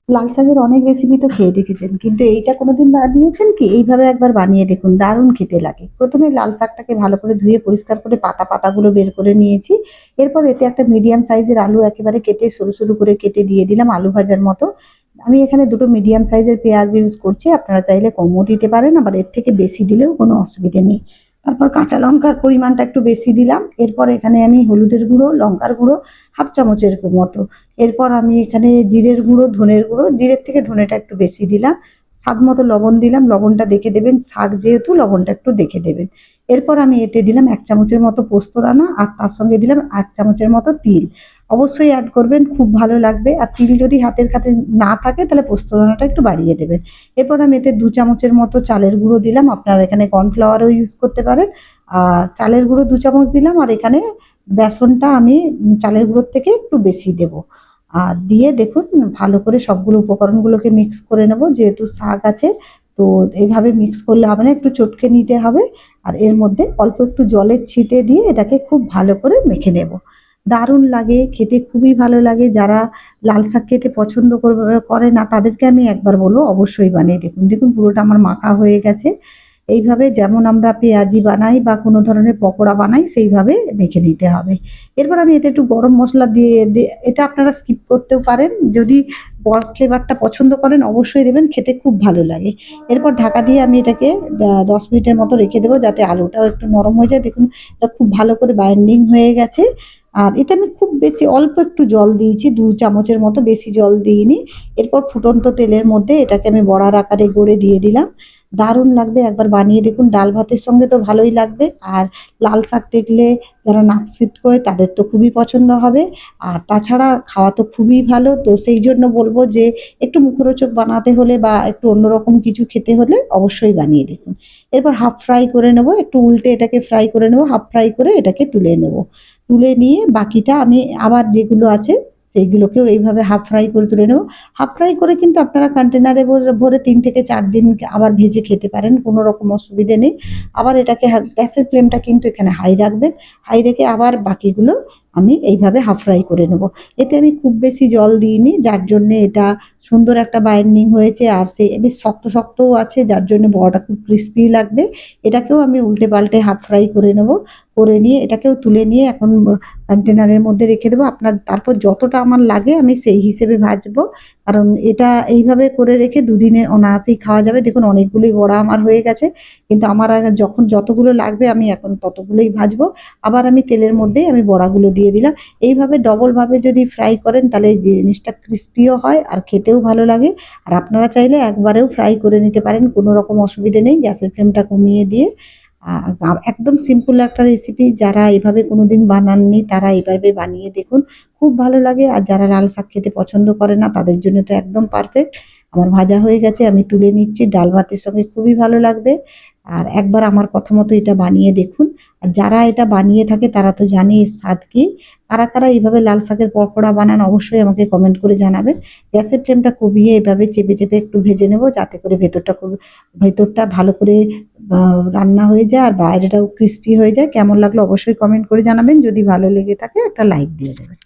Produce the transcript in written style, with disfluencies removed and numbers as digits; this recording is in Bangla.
লাল শাকের অনেক রেসিপি তো খেয়ে দেখেছেন, কিন্তু এইটা কোনোদিন বানিয়েছেন কি? এইভাবে একবার বানিয়ে দেখুন, দারুণ খেতে লাগে। প্রথমে লাল শাকটাকে ভালো করে ধুয়ে পরিষ্কার করে পাতাগুলো বের করে নিয়েছি। এরপর এতে একটা মিডিয়াম সাইজের আলু একেবারে কেটে সরু সরু করে কেটে দিয়ে দিলাম আলু ভাজার মতো। আমি এখানে দুটো মিডিয়াম সাইজের পেঁয়াজ ইউজ করছি, আপনারা চাইলে কমও দিতে পারেন, আবার এর থেকে বেশি দিলেও কোনো অসুবিধে নেই। তারপর কাঁচা লঙ্কার পরিমাণটা একটু বেশি দিলাম। এরপর এখানে আমি হলুদের গুঁড়ো, লঙ্কার গুঁড়ো হাফ চামচের মতো। এরপর আমি এখানে জিরের গুঁড়ো, ধনের গুঁড়ো, জিরের থেকে ধনেটা একটু বেশি দিলাম। স্বাদ মতো লবণ দিলাম, লবণটা দেখে দেবেন, শাক যেহেতু লবণটা একটু দেখে দেবেন। এরপর আমি এতে দিলাম 1 চামচের মতো পোস্ত দানা, আর তার সঙ্গে দিলাম 1 চামচের মতো তিল। অবশ্যই অ্যাড করবেন, খুব ভালো লাগবে। আর তিল যদি হাতের কাছে না থাকে তাহলে পোস্ত দানাটা একটু বাড়িয়ে দেবেন। এরপর আমি এতে 2 চামচের মতো চালের গুঁড়ো দিলাম, আপনারা এখানে কর্নফ্লাওয়ারও ইউজ করতে পারেন। আর চালের গুঁড়ো 2 চামচ দিলাম, আর এখানে বেসনটা আমি চালের গুঁড়োর থেকে একটু বেশি দেবো। আর দিয়ে দেখুন ভালো করে সবগুলো উপকরণগুলোকে মিক্স করে নেব। যেহেতু শাক আছে, তো এইভাবে মিক্স করলে হবে না, একটু চটকে নিতে হবে। আর এর মধ্যে অল্প একটু জলের ছিটে দিয়ে এটাকে খুব ভালো করে মেখে নেব। দারুণ লাগে খেতে, খুবই ভালো লাগে। যারা লাল শাক খেতে পছন্দ করে না তাদেরকে আমি একবার বলবো অবশ্যই বানিয়ে দেখুন। দেখুন পুরোটা আমার মাখা হয়ে গেছে। এইভাবে যেমন আমরা পেঁয়াজি বানাই বা কোনো ধরনের পকোড়া বানাই সেইভাবে মেখে নিতে হবে। এরপর আমি এতে একটু গরম মসলা দিয়ে এটা আপনারা স্কিপ করতেও পারেন। যদি ফ্লেভারটা পছন্দ করেন অবশ্যই দেবেন, খেতে খুব ভালো লাগে। এরপর ঢাকা দিয়ে আমি এটাকে 10 মিনিটের মতো রেখে দেবো যাতে আলুটাও একটু নরম হয়ে যায়। দেখুন এটা খুব ভালো করে বাইন্ডিং হয়ে গেছে। আর এতে আমি খুব বেশি অল্প একটু জল দিয়েছি, 2 চামচের মতো, বেশি জল দিইনি। এরপর ফুটন্ত তেলের মধ্যে এটাকে আমি বড়ার আকারে গড়ে দিয়ে দিলাম। দারুণ লাগবে, একবার বানিয়ে দেখুন। ডাল ভাতের সঙ্গে তো ভালোই লাগবে। আর লাল শাক দেখলে যারা নাক ছিটকোয় তাদের তো খুবই পছন্দ হবে। আর তাছাড়া খাওয়া তো খুবই ভালো। তো সেই জন্য বলব যে একটু মুখরোচক বানাতে হলে বা একটু অন্যরকম কিছু খেতে হলে অবশ্যই বানিয়ে দেখুন। এরপর হাফ ফ্রাই করে নেব, একটু উল্টে এটাকে ফ্রাই করে নেব, হাফ ফ্রাই করে এটাকে তুলে নেব। তুলে নিয়ে বাকিটা আমি আবার যেগুলো আছে সেইগুলোকেও এইভাবে হাফ ফ্রাই করে তুলে নেব। হাফ ফ্রাই করে কিন্তু আপনারা কন্টেনারে ভরে ৩ থেকে ৪ দিন আবার ভেজে খেতে পারেন, কোনো রকম অসুবিধে নেই। আবার এটাকে গ্যাসের ফ্লেমটা কিন্তু এখানে হাই রাখবেন। হাই রেখে আবার বাকিগুলো আমি এইভাবে হাফ ফ্রাই করে নেব। এতে আমি খুব বেশি জল দিইনি, যার জন্যে এটা সুন্দর একটা বাইন্ডিং হয়েছে। আর সে বেশ শক্ত শক্তও আছে, যার জন্য বড়াটা খুব ক্রিস্পি লাগবে। এটাকেও আমি উল্টে পাল্টে হাফ ফ্রাই করে নেব। করে নিয়ে এটাকেও তুলে নিয়ে এখন কন্টেনারের মধ্যে রেখে দেবো। আপনার তারপর যতটা আমার লাগে আমি সেই হিসেবে ভাজবো। কারণ এটা এইভাবে করে রেখে দুদিনে অনায়াসেই খাওয়া যাবে। দেখুন অনেকগুলোই বড়া আমার হয়ে গেছে। কিন্তু আমার আগে যখন যতগুলো লাগবে আমি এখন ততগুলোই ভাজবো। আবার আমি তেলের মধ্যেই আমি বড়াগুলো দিয়ে দিলাম। এইভাবে ডবলভাবে যদি ফ্রাই করেন তাহলে জিনিসটা ক্রিস্পিও হয় আর খেতেও ভালো লাগে। আর আপনারা চাইলে একবারেও ফ্রাই করে নিতে পারেন, কোনো রকম অসুবিধে নেই। গ্যাসের ফ্লেমটা কমিয়ে দিয়ে একদম সিম্পল একটা রেসিপি। যারা এভাবে কোনোদিন বানাননি তারা এভাবে বানিয়ে দেখুন, খুব ভালো লাগে। আর যারা লাল শাক খেতে পছন্দ করে না তাদের জন্য তো একদম পারফেক্ট। আমার ভাজা হয়ে গেছে, আমি তুলে নিচ্ছি। ডাল ভাতের সঙ্গে খুবই ভালো লাগবে। আর একবার আমার কথা মতো এটা বানিয়ে দেখুন। আর যারা এটা বানিয়ে থাকে তারা তো জানে এর স্বাদ কি। কারা কারা এইভাবে লাল শাকের পকোড়া বানান অবশ্যই আমাকে কমেন্ট করে জানাবেন। গ্যাসের ফ্লেমটা কমিয়ে এভাবে চেপে চেপে একটু ভেজে নেব, যাতে করে ভেতরটা ভালো করে রান্না হয়ে যায় আর বাইরেটাও ক্রিস্পি হয়ে যায়। কেমন লাগলো অবশ্যই কমেন্ট করে জানাবেন। যদি ভালো লেগে থাকে একটা লাইক দিয়ে দেবেন।